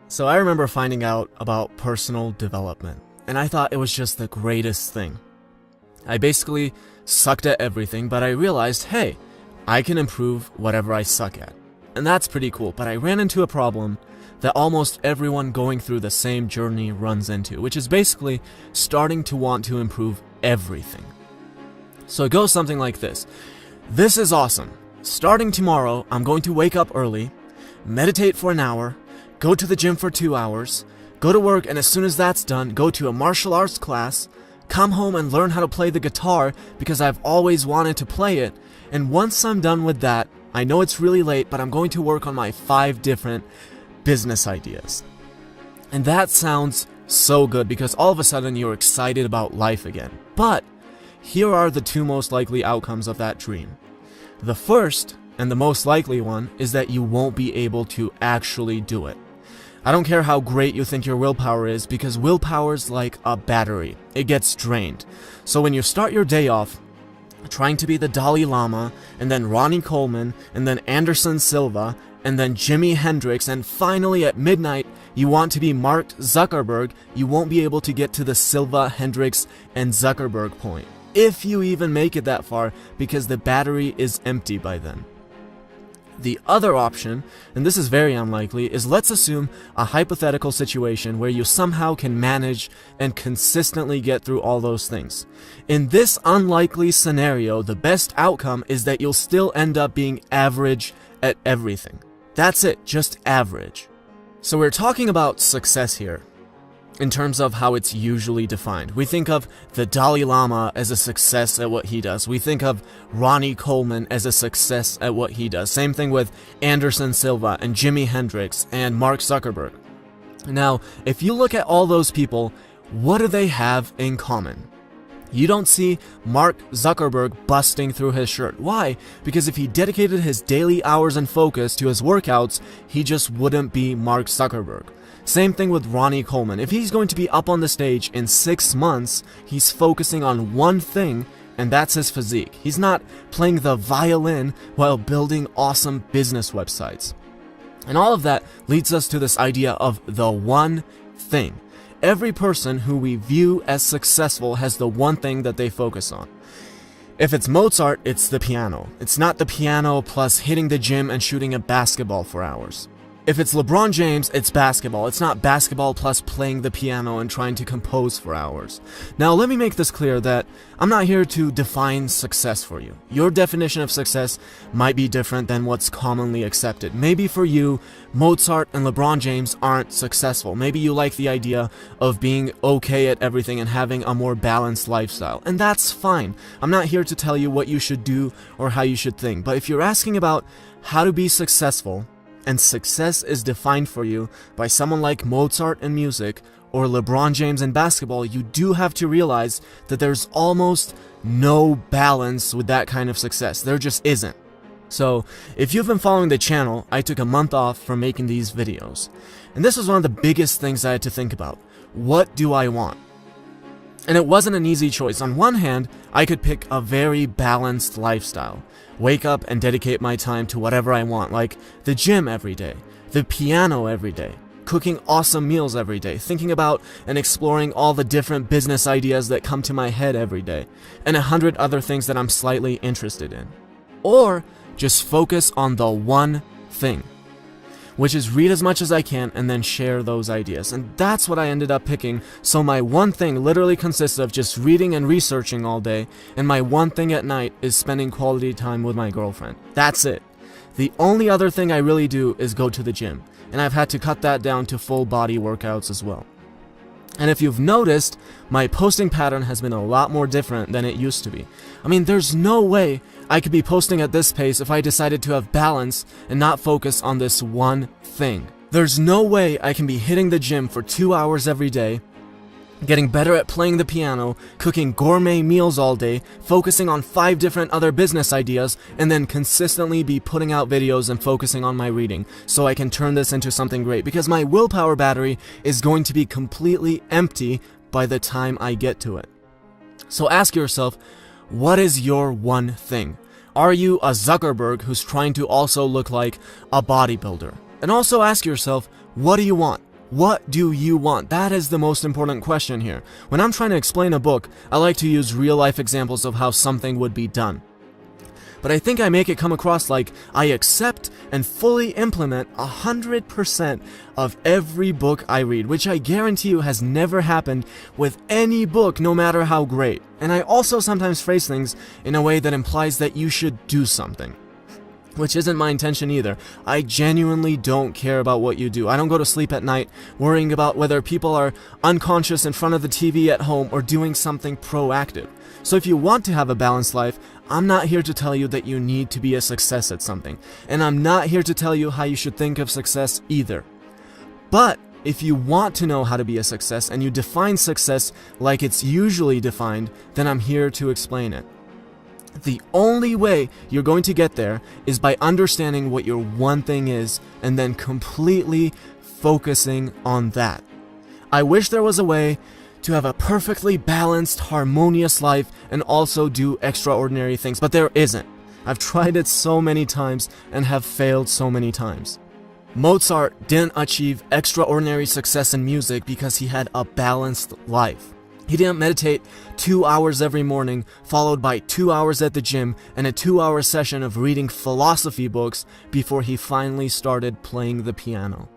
So I remember finding out about personal development, and I thought it was just the greatest thing. I basically sucked at everything, but I realized, hey, I can improve whatever I suck at. And that's pretty cool, but I ran into a problem that almost everyone going through the same journey runs into, which is basically starting to want to improve everything. So it goes something like this. This is awesome. Starting tomorrow, I'm going to wake up early, meditate for an hour, go to the gym for 2 hours, go to work, and as soon as that's done, go to a martial arts class, come home and learn how to play the guitar because I've always wanted to play it, and once I'm done with that, I know it's really late, but I'm going to work on my 5 different business ideas. And that sounds so good because all of a sudden you're excited about life again. But here are the 2 most likely outcomes of that dream. The first, and the most likely one, is that you won't be able to actually do it. I don't care how great you think your willpower is, because willpower's like a battery. It gets drained. So when you start your day off trying to be the Dalai Lama, and then Ronnie Coleman, and then Anderson Silva, and then Jimi Hendrix, and finally at midnight you want to be Mark Zuckerberg, you won't be able to get to the Silva, Hendrix, and Zuckerberg point. If you even make it that far, because the battery is empty by then. The other option, and this is very unlikely, is let's assume a hypothetical situation where you somehow can manage and consistently get through all those things. In this unlikely scenario, the best outcome is that you'll still end up being average at everything. That's it, just average. So we're talking about success here in terms of how it's usually defined. We think of the Dalai Lama as a success at what he does. We think of Ronnie Coleman as a success at what he does. Same thing with Anderson Silva and Jimi Hendrix and Mark Zuckerberg. Now, if you look at all those people, what do they have in common? You don't see Mark Zuckerberg busting through his shirt. Why? Because if he dedicated his daily hours and focus to his workouts, he just wouldn't be Mark Zuckerberg. Same thing with Ronnie Coleman. If he's going to be up on the stage in 6 months, he's focusing on one thing, and that's his physique. He's not playing the violin while building awesome business websites. And all of that leads us to this idea of the one thing. Every person who we view as successful has the one thing that they focus on. If it's Mozart, it's the piano. It's not the piano plus hitting the gym and shooting a basketball for hours. If it's LeBron James, it's basketball. It's not basketball plus playing the piano and trying to compose for hours. Now, let me make this clear that I'm not here to define success for you. Your definition of success might be different than what's commonly accepted. Maybe for you, Mozart and LeBron James aren't successful. Maybe you like the idea of being okay at everything and having a more balanced lifestyle. And that's fine. I'm not here to tell you what you should do or how you should think. But if you're asking about how to be successful, and success is defined for you by someone like Mozart in music or LeBron James in basketball, you do have to realize that there's almost no balance with that kind of success. There just isn't. So, if you've been following the channel, I took a month off from making these videos. And this was one of the biggest things I had to think about. What do I want? And it wasn't an easy choice. On one hand, I could pick a very balanced lifestyle. Wake up and dedicate my time to whatever I want, like the gym every day, the piano every day, cooking awesome meals every day, thinking about and exploring all the different business ideas that come to my head every day, and 100 other things that I'm slightly interested in. Or just focus on the one thing, which is read as much as I can and then share those ideas. And that's what I ended up picking. So my one thing literally consists of just reading and researching all day, and my one thing at night is spending quality time with my girlfriend. That's it. The only other thing I really do is go to the gym, and I've had to cut that down to full body workouts as well. And if you've noticed, my posting pattern has been a lot more different than it used to be. I mean, there's no way I could be posting at this pace if I decided to have balance and not focus on this one thing. There's no way I can be hitting the gym for 2 hours every day, getting better at playing the piano, cooking gourmet meals all day, focusing on 5 different other business ideas, and then consistently be putting out videos and focusing on my reading so I can turn this into something great, because my willpower battery is going to be completely empty by the time I get to it. So ask yourself, what is your one thing? Are you a Zuckerberg who's trying to also look like a bodybuilder? And also ask yourself, what do you want? What do you want? That is the most important question here. When I'm trying to explain a book, I like to use real-life examples of how something would be done. But I think I make it come across like I accept and fully implement 100% of every book I read, which I guarantee you has never happened with any book, no matter how great. And I also sometimes phrase things in a way that implies that you should do something, which isn't my intention either. I genuinely don't care about what you do. I don't go to sleep at night worrying about whether people are unconscious in front of the TV at home or doing something proactive. So if you want to have a balanced life, I'm not here to tell you that you need to be a success at something. And I'm not here to tell you how you should think of success either. But if you want to know how to be a success and you define success like it's usually defined, then I'm here to explain it. The only way you're going to get there is by understanding what your one thing is and then completely focusing on that. I wish there was a way to have a perfectly balanced, harmonious life and also do extraordinary things, but there isn't. I've tried it so many times and have failed so many times. Mozart didn't achieve extraordinary success in music because he had a balanced life. He didn't meditate 2 hours every morning, followed by 2 hours at the gym and a 2-hour session of reading philosophy books before he finally started playing the piano.